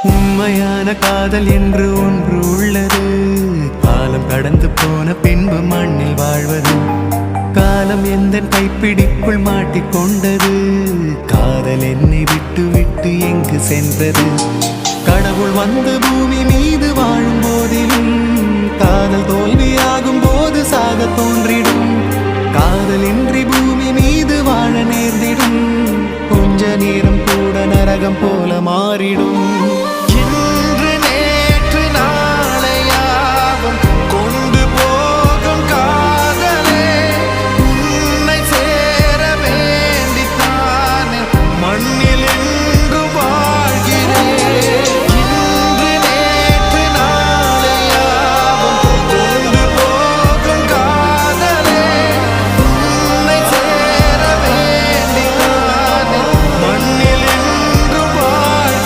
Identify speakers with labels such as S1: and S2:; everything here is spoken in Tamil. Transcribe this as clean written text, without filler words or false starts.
S1: உண்மையான காதல் என்று ஒன்று உள்ளது. காலம் கடந்து போன பின்பு மண்ணில் வாழ்வது. காலம் எந்த கைப்பிடிக்குள் மாட்டிக்கொண்டது. காதல் என்னை விட்டு விட்டு எங்கு சென்றது? கடவுள் வந்து பூமி மீது வாழும் போதிலும் காதல் தோல்வியாகும் போது சாக தோன்றிடும். காதலின்றி பூமி மீது வாழ நேர்ந்திடும். கொஞ்ச நேரம் கூட நரகம் போல மாறிடும்.